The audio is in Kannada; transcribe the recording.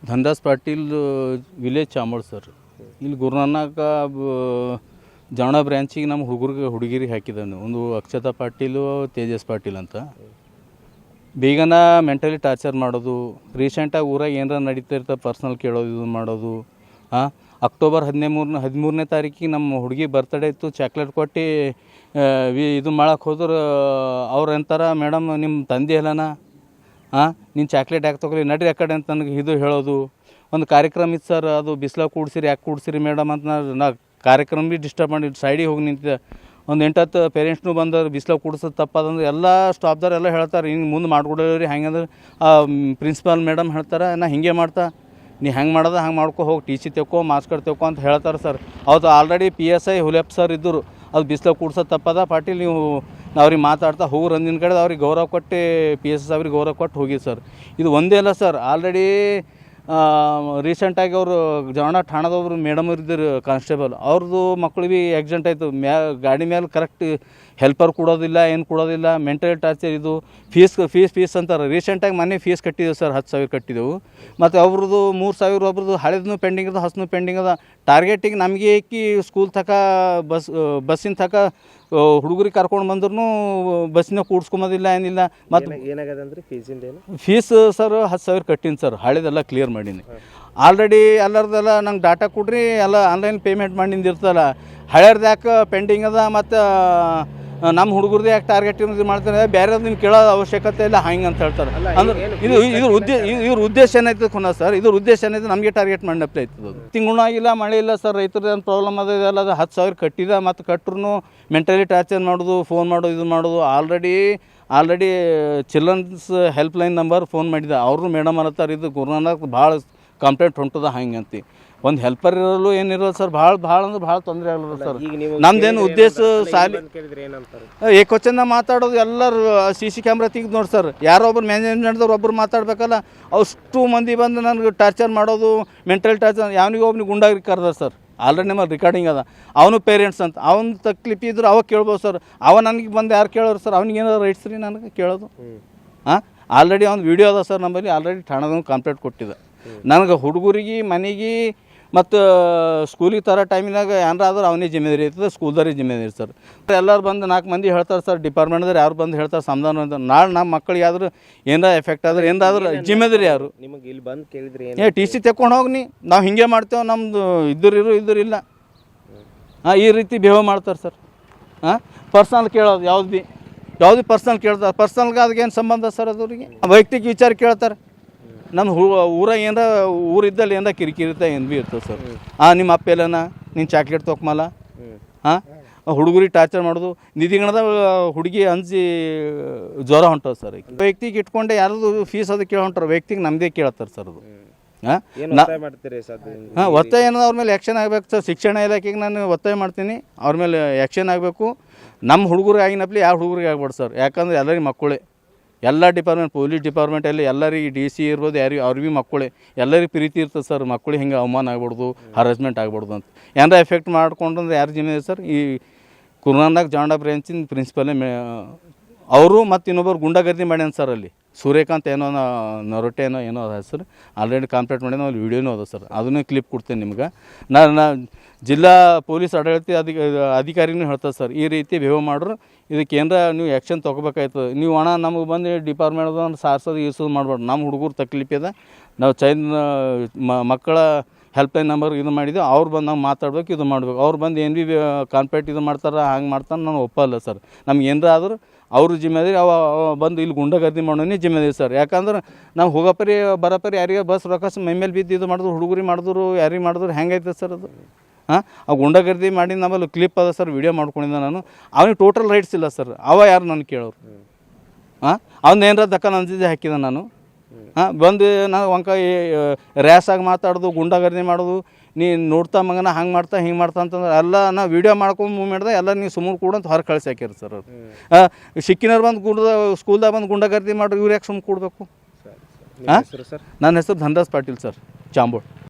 Dhanraj Patil village Chamol sir. ಇಲ್ಲಿ ಗುರುನಾನಕ ಜಾಣ ಬ್ರ್ಯಾಂಚಿಗೆ ನಮ್ಮ ಹುಡುಗಿರಿಗೆ ಹಾಕಿದ್ದಾನೆ. ಒಂದು ಅಕ್ಷತಾ ಪಾಟೀಲು, ತೇಜಸ್ ಪಾಟೀಲ್ ಅಂತ. ಬೇಗನ ಮೆಂಟಲಿ ಟಾರ್ಚರ್ ಮಾಡೋದು, ರೀಸೆಂಟಾಗಿ ಊರಾಗ ಏನಾರ ನಡೀತಾ ಇರ್ತಾರೆ ಪರ್ಸ್ನಲ್ ಕೇಳೋದು, ಇದು ಮಾಡೋದು. ಅಕ್ಟೋಬರ್ 13ನೇ ತಾರೀಕಿಗೆ ನಮ್ಮ ಹುಡುಗಿ ಬರ್ತಡೇ ಇತ್ತು. ಚಾಕ್ಲೇಟ್ ಕೊಟ್ಟು ಇದು ಮಾಡಕ್ಕೆ ಹೋದ್ರೆ ಅವ್ರು ಅಂತಾರೆ, ಮೇಡಮ್ ನಿಮ್ಮ ತಂದೆ ಎಲ್ಲನ ನೀನು ಚಾಕ್ಲೇಟ್ ಯಾಕೆ ತೊಗೊಳಿ ನಡ್ರಿ ಆ ಕಡೆ ಅಂತ ನನಗೆ ಇದು ಹೇಳೋದು. ಒಂದು ಕಾರ್ಯಕ್ರಮ ಇತ್ತು ಸರ್, ಅದು ಬಿಸಿಲಾಗ ಕೂಡ್ಸಿರಿ, ಯಾಕೆ ಕೂಡ್ಸಿರಿ ಮೇಡಮ್ ಅಂತ ನಾ ಕಾರ್ಯಕ್ರಮ ಭೀ ಡಿಸ್ಟರ್ಬ್ ಮಾಡಿ ಸೈಡಿಗೆ ಹೋಗಿ ನಿಂತಿದ್ದೆ. ಒಂದು 8-10 ಪೇರೆಂಟ್ಸ್ನು ಬಂದವ್ರು, ಬಿಸಿಲಾಗ ಕೂಡ್ಸೋದು ತಪ್ಪದಂದ್ರೆ ಎಲ್ಲ ಸ್ಟಾಫ್ದವ್ರು ಎಲ್ಲ ಹೇಳ್ತಾರೆ, ಹಿಂಗೆ ಮುಂದೆ ಮಾಡ್ಕೊಡೋರಿ. ಹೆಂಗಂದ್ರೆ ಪ್ರಿನ್ಸಿಪಾಲ್ ಮೇಡಮ್ ಹೇಳ್ತಾರೆ, ನಾ ಹಿಂಗೆ ಮಾಡ್ತಾ ನೀ ಹೆಂಗೆ ಮಾಡೋದು ಹಂಗೆ ಮಾಡ್ಕೊ, ಹೋಗಿ ಟಿ ಸಿ ತೆಕ್ಕೋ, ಮಾರ್ಕ್ಸ್ ಕಾರ್ಡ್ ತೆಕ್ಕೋ ಅಂತ ಹೇಳ್ತಾರೆ ಸರ್. ಹೌದು, ಆಲ್ರೆಡಿ PSI ಹುಲಿಯಪ್ಪ ಸರ್ ಇದ್ದರು. ಅದು ಬಿಸಿಲಾಗ ಕೂಡ್ಸೋದು ತಪ್ಪದ ಪಾಟೀಲ್, ನೀವು ಅವ್ರಿಗೆ ಮಾತಾಡ್ತಾ ಹೋಗಿ ಅಂದಿನ ಕಡೆ ಅವ್ರಿಗೆ ಗೌರವ ಕೊಟ್ಟು PSI ಅವ್ರಿಗೆ ಗೌರವ ಕೊಟ್ಟು ಹೋಗಿ ಸರ್. ಇದು ಒಂದೇ ಅಲ್ಲ ಸರ್, ಆಲ್ರೆಡಿ ರೀಸೆಂಟಾಗಿ ಅವರು ಜವಣ ಠಾಣದವ್ರು ಮೇಡಮ್ ಇದ್ದರು ಕಾನ್ಸ್ಟೇಬಲ್, ಅವ್ರದ್ದು ಮಕ್ಕಳು ಭೀ ಆಕ್ಸಿಡೆಂಟ್ ಆಯಿತು. ಗಾಡಿ ಮೇಲೆ ಕರೆಕ್ಟ್ ಹೆಲ್ಪರ್ ಕೊಡೋದಿಲ್ಲ, ಏನು ಕೊಡೋದಿಲ್ಲ, ಮೆಂಟಲ್ ಟಾರ್ಚರ್. ಇದು ಫೀಸ್ ಅಂತಾರೆ. ರೀಸೆಂಟಾಗಿ ಮೊನ್ನೆ ಫೀಸ್ ಕಟ್ಟಿದ್ದೆವು ಸರ್, 10,000 ಕಟ್ಟಿದ್ದೆವು. ಮತ್ತು ಅವ್ರದ್ದು 3,000, ಒಬ್ರದ್ದು ಹಳೆದೂ ಪೆಂಡಿಂಗ್ ಅದ, ಹೊಸನೂ ಪೆಂಡಿಂಗ್ ಅದ. ಟಾರ್ಗೆಟಿಗೆ ನಮಗೆ ಏಕಿ ಸ್ಕೂಲ್ ತಕ ಬಸ್ಸಿನ ತಕ ಹುಡುಗರಿಗೆ ಕರ್ಕೊಂಡು ಬಂದ್ರೂ ಬಸ್ಸಿನ ಕೂಡ್ಸ್ಕೊಂಬೋದಿಲ್ಲ, ಏನಿಲ್ಲ. ಮತ್ತು ಏನಾಗದಂದ್ರೆ ಫೀಸ್ ಸರ್ 10,000 ಕಟ್ಟಿನಿ ಸರ್, ಹಳೆದೆಲ್ಲ ಕ್ಲಿಯರ್ ಮಾಡೀನಿ. ಆಲ್ರೆಡಿ ಎಲ್ಲರದೆಲ್ಲ ನಂಗೆ ಡಾಟಾ ಕೊಡ್ರಿ, ಎಲ್ಲ ಆನ್ಲೈನ್ ಪೇಮೆಂಟ್ ಮಾಡಿಂದ ಇರ್ತಲ್ಲ. ಹಳೆಯರ್ದು ಯಾಕೆ ಪೆಂಡಿಂಗ್ ಅದ, ಮತ್ತು ನಮ್ಮ ಹುಡುಗರದ್ದು ಯಾಕೆ ಟಾರ್ಗೆಟ್ ಇದು ಮಾಡ್ತಾರೆ, ಬೇರೆದು ನಿಮ್ಗೆ ಕೇಳೋ ಅವಶ್ಯಕತೆ ಇಲ್ಲ ಹಂಗೆ ಅಂತ ಹೇಳ್ತಾರೆ. ಅಂದ್ರೆ ಇದ್ರ ಉದ್ದೇಶ ಏನೈತೆ ಖುನಾ ಸರ್, ಇದ್ರ ಉದ್ದೇಶ ಏನೈತೆ ನಮಗೆ ಟಾರ್ಗೆಟ್ ಮಾಡಿನಪ್ಲೆ ಆಯ್ತದೆ. ಅದು ತಿಂಗಳು ಆಗಿಲ್ಲ, ಮಳೆ ಇಲ್ಲ ಸರ್, ರೈತರದ್ದು ಏನು ಪ್ರಾಬ್ಲಮ್ ಅದ, ಇದೆಲ್ಲ ಅದು 10,000 ಕಟ್ಟಿದ. ಮತ್ತು ಕಟ್ಟರು ಮೆಂಟಲಿ ಟಾರ್ಚರ್ ಮಾಡೋದು, ಫೋನ್ ಮಾಡೋದು, ಇದು ಮಾಡೋದು. Already children's helpline number phone ಮಾಡಿದೆ, ಅವರು ಮೇಡಮ್ ಅನ್ನತ್ತಾರೆ, ಇದು ಗುರುನಾನಕ್ ಭಾಳ ಕಂಪ್ಲೇಂಟ್ ಹೊಂಟದ ಹಂಗೆ ಅಂತಿ. ಒಂದು ಹೆಲ್ಪರ್ ಇರಲು ಏನಿರೋಲ್ಲ ಸರ್, ಭಾಳ ಅಂದ್ರೆ ಭಾಳ ತೊಂದರೆ ಆಗಲ್ಲ ಸರ್. ನಮ್ದೇನು ಉದ್ದೇಶ ಸಾಲಿ ಏಕವಚನ ಮಾತಾಡೋದು, ಎಲ್ಲರೂ CC ಕ್ಯಾಮ್ರಾ ತೆಗೆದು ನೋಡಿ ಸರ್, ಯಾರೋ ಒಬ್ರು ಮ್ಯಾನೇಜ್ಮೆಂಟ್ದವ್ರು ಒಬ್ಬರು ಮಾತಾಡ್ಬೇಕಲ್ಲ, ಅಷ್ಟು ಮಂದಿ ಬಂದು ನನಗೆ ಟಾರ್ಚರ್ ಮಾಡೋದು, ಮೆಂಟಲ್ ಟಾರ್ಚರ್. ಯಾವನಿಗೆ ಒಬ್ನಿಗೆ ಗುಂಡಾಗಿ ಕರೆದಾರೆ ಸರ್, ಆಲ್ರೆಡಿ ನಮ್ಮ ರಿಕಾರ್ಡಿಂಗ್ ಅದ. ಅವನು ಪೇರೆಂಟ್ಸ್ ಅಂತ, ಅವನು ತಕ್ಲಿಪ್ ಇದ್ರು ಅವಾಗ ಕೇಳ್ಬೋದು ಸರ್. ನನಗೆ ಬಂದು ಯಾರು ಕೇಳೋರು ಸರ್, ಅವ್ನಿಗೆ ಏನಾದ್ರು ರೈಟ್ಸ್ ರೀ ನನಗೆ ಕೇಳೋದು. ಆಲ್ರೆಡಿ ಅವ್ನು ವೀಡಿಯೋ ಅದ ಸರ್ ನಮ್ಮಲ್ಲಿ, ಆಲ್ರೆಡಿ ಠಾಣದ ಕಂಪ್ಲೇಂಟ್ ಕೊಟ್ಟಿದ್ದೆ. ನನಗೆ ಹುಡುಗರಿಗೆ ಮನೆಗೆ ಮತ್ತು ಸ್ಕೂಲಿಗೆ ತರೋ ಟೈಮಿನಾಗ ಏನಾರಾದ್ರೂ ಅವನೇ ಜಿಮ್ಮೆದಾರಿ ಇರ್ತದೆ, ಸ್ಕೂಲ್ದಾರಿಗೆ ಜಿಮ್ಮೆದಾರಿ ಸರ್. ಎಲ್ಲರೂ ಬಂದು 4 ಮಂದಿ ಹೇಳ್ತಾರೆ ಸರ್, ಡಿಪಾರ್ಟ್ಮೆಂಟ್ದವ್ರು ಯಾರು ಬಂದು ಹೇಳ್ತಾರೆ ಸಮಾಧಾನ ಅಂತ. ನಾಳೆ ನಮ್ಮ ಮಕ್ಕಳಿಗೆ ಆದ್ರೂ ಏನಾರ ಎಫೆಕ್ಟ್ ಆದ್ರೆ ಏನಾದ್ರೂ ಜಿಮ್ಮೆದಾರಿ ಯಾರು? ನಿಮಗೆ ಇಲ್ಲಿ ಬಂದು ಕೇಳಿದ್ರೆ TC ತೆಕ್ಕೊಂಡು ಹೋಗಿ ನಾವು ಹಿಂಗೆ ಮಾಡ್ತೇವೆ, ನಮ್ಮದು ಇದ್ದಿಲ್ಲ ಈ ರೀತಿ ಬಿಹೇವ್ ಮಾಡ್ತಾರೆ ಸರ್. ಪರ್ಸನಲ್ ಕೇಳೋದು ಯಾವ್ದು ಪರ್ಸನಲ್ ಕೇಳ್ತಾರೆ. ಪರ್ಸನಲ್ಗೆ ಅದಕ್ಕೇನು ಸಂಬಂಧ ಸರ್? ಅದರಿಗೆ ವೈಯಕ್ತಿಕ ವಿಚಾರ ಕೇಳ್ತಾರೆ. ನಮ್ಮ ಊರಾಗ ಏನಾರ ಊರಿದ್ದಲ್ಲಿ ಏನಾರ ಕಿರಿಕಿರಿ ಇರ್ತಾ ಏನು ಭೀ ಇರ್ತದೆ ಸರ್. ನಿಮ್ಮ ಅಪ್ಪ ಎಲ್ಲನ ನೀನು ಚಾಕ್ಲೇಟ್ ತೊಗೊಮಲ್ಲ, ಹುಡುಗರಿಗೆ ಟಾರ್ಚರ್ ಮಾಡೋದು. ನಿಧಿಗಣದ ಹುಡುಗಿ ಅಂಜಿ ಜ್ವರ ಹೊಂಟೋದು ಸರ್. ವೈಯಕ್ತಿಗೆ ಇಟ್ಕೊಂಡೆ ಯಾರದು ಫೀಸ್ ಅದು ಕೇಳಿ ಹೊಂಟಾರೆ, ವೈಯಕ್ತಿಗೆ ನಮ್ಮದೇ ಕೇಳ್ತಾರೆ ಸರ್. ಅದು ಒತ್ತಾಯ ಏನದ, ಅವ್ರ ಮೇಲೆ ಆ್ಯಕ್ಷನ್ ಆಗಬೇಕು ಸರ್. ಶಿಕ್ಷಣ ಇಲಾಖೆಗೆ ನಾನು ಒತ್ತಾಯ ಮಾಡ್ತೀನಿ, ಅವ್ರ ಮೇಲೆ ಆ್ಯಕ್ಷನ್ ಆಗಬೇಕು. ನಮ್ಮ ಹುಡುಗರಿಗೆ ಆಗಿನಪ್ಲಿ ಯಾವ ಹುಡುಗರಿಗೆ ಆಗ್ಬಾರ್ದು ಸರ್. ಯಾಕಂದ್ರೆ ಎಲ್ಲರಿಗೆ ಮಕ್ಕಳೇ, ಎಲ್ಲ ಡಿಪಾರ್ಟ್ಮೆಂಟ್, ಪೊಲೀಸ್ ಡಿಪಾರ್ಟ್ಮೆಂಟಲ್ಲಿ ಎಲ್ಲರಿಗೆ DC ಇರ್ಬೋದು, ಯಾರಿಗೆ ಅವ್ರಿಗೆ ಮಕ್ಕಳೇ, ಎಲ್ಲರಿಗೆ ಪ್ರೀತಿ ಇರ್ತದೆ ಸರ್. ಮಕ್ಕಳಿಗೆ ಹಿಂಗೆ ಅವಮಾನ ಆಗ್ಬಾರ್ದು, ಹರಾಸ್ಮೆಂಟ್ ಆಗ್ಬಾರ್ದು ಅಂತ ಏನಾರ ಎಫೆಕ್ಟ್ ಮಾಡ್ಕೊಂಡ್ರೆ ಯಾರು ಜಿಮ್ಮೆದಾರಿ ಸರ್? ಈ ಗುರುನಾನಕ್ ಜಾಂಡ ಬ್ರಾಂಚಿನ ಪ್ರಿನ್ಸಿಪಲೇ ಅವರು. ಮತ್ತು ಇನ್ನೊಬ್ಬರು ಗುಂಡಾಗರ್ದಿ ಮಾಡ್ಯಾನ ಸರ್ ಅಲ್ಲಿ, ಸೂರ್ಯಕಾಂತ್ ಏನೋ ನರೊಟ್ಟೆ ಏನೋ ಅದ ಸರ್. ಆಲ್ರೆಡಿ ಕಂಪ್ಲೇಂಟ್ ಮಾಡ್ಯಾನ, ಅಲ್ಲಿ ವೀಡಿಯೋನೂ ಅದ ಸರ್, ಅದನ್ನು ಕ್ಲಿಪ್ ಕೊಡ್ತೇನೆ ನಿಮ್ಗೆ. ನಾ ಜಿಲ್ಲಾ ಪೊಲೀಸ್ ಆಡಳಿತ ಅಧಿಕಾರಿನೂ ಹೇಳ್ತದೆ ಸರ್, ಈ ರೀತಿ ಬಿಹೇವ್ ಮಾಡ್ರು ಇದಕ್ಕೆ ಏನಾರ ನೀವು ಆ್ಯಕ್ಷನ್ ತೊಗೋಬೇಕಾಯ್ತದೆ. ನೀವು ನಮಗೆ ಬಂದು ಡಿಪಾರ್ಟ್ಮೆಂಟ್ ಸಾರ್ಸೋದು ಈಸೋದು ಮಾಡ್ಬಾರ್ದು. ನಮ್ಮ ಹುಡುಗರು ತಕ್ಲೀಫಿದೆ, ನಾವು ಮಕ್ಕಳ ಹೆಲ್ಪ್ಲೈನ್ ನಂಬರ್ ಇದು ಮಾಡಿದ್ವಿ, ಅವ್ರು ಬಂದು ನಾವು ಮಾತಾಡ್ಬೇಕು, ಇದು ಮಾಡ್ಬೇಕು. ಅವ್ರು ಬಂದು ಏನು ಭೀ ಕಾನ್ಪೇಟ್ ಇದು ಮಾಡ್ತಾರೆ, ಹಂಗೆ ಮಾಡ್ತಾನೆ, ನಾನು ಒಪ್ಪಲ್ಲ ಸರ್. ನಮ್ಗೆ ಏನಾರ ಆದರೂ ಅವ್ರ ಜಿಮ್ಮೆದಾರಿ, ಬಂದು ಇಲ್ಲಿ ಗುಂಡಗರ್ದಿ ಮಾಡೋನೇ ಜಿಮ್ಮೆದಾರಿ ಸರ್. ಯಾಕಂದ್ರೆ ನಾವು ಹೋಗೋಪರಿ ಬರೋಪರಿ ಯಾರಿಗೆ ಬಸ್ ರೊಕ್ಕ ಮೈಮೇಲೆ ಬಿದ್ದು ಇದು ಮಾಡಿದ್ರು, ಹುಡುಗರಿಗೆ ಮಾಡಿದ್ರು, ಯಾರಿಗೆ ಮಾಡಿದ್ರು ಹೆಂಗೈತೆ ಸರ್ ಅದು? ಆ ಗುಂಡಗರ್ದಿ ಮಾಡಿ ನಮ್ಮಲ್ಲಿ ಕ್ಲಿಪ್ ಅದ ಸರ್, ವೀಡಿಯೋ ಮಾಡ್ಕೊಂಡಿದ್ದೆ ನಾನು. ಅವನಿಗೆ ಟೋಟಲ್ ರೈಟ್ಸ್ ಇಲ್ಲ ಸರ್. ಯಾರು ನಾನು ಕೇಳೋರು? ಅವ್ನು ಏನಾರ ದಕ್ಕನ ಅಂಜಿದೆ ಹಾಕಿದ ನಾನು. ಬಂದು ನಾನು ರ್ಯಾಸಾಗಿ ಮಾತಾಡೋದು, ಗುಂಡಗರ್ದಿ ಮಾಡೋದು, ನೀನು ನೋಡ್ತಾ ಮಗನ ಹಂಗೆ ಮಾಡ್ತಾ ಹಿಂಗೆ ಮಾಡ್ತಾ ಅಂತಂದ್ರೆ ಎಲ್ಲ ನಾ ವೀಡಿಯೋ ಮಾಡ್ಕೊಂಡು ಮೂವ್ಮೆಂಟ್ದಾಗ ಎಲ್ಲ ನೀವು ಸುಮ್ಮನೆ ಕೂಡ ಅಂತ ಹೊರಗೆ ಕಳಿಸಿ ಹಾಕಿರಿ ಸರ್. ಅವ್ರು ಶಿಕ್ಕಿನವ್ರು ಬಂದು ಸ್ಕೂಲ್ದಾಗ ಬಂದು ಗುಂಡಗರ್ದಿ ಮಾಡ್ರಿ, ಇವ್ರು ಯಾಕೆ ಸುಮ್ಮನೆ ಕೊಡಬೇಕು? ನನ್ನ ಹೆಸರು ಧನ್ರಾಜ್ ಪಾಟೀಲ್ ಸರ್, ಚಾಂಬೋಳ್.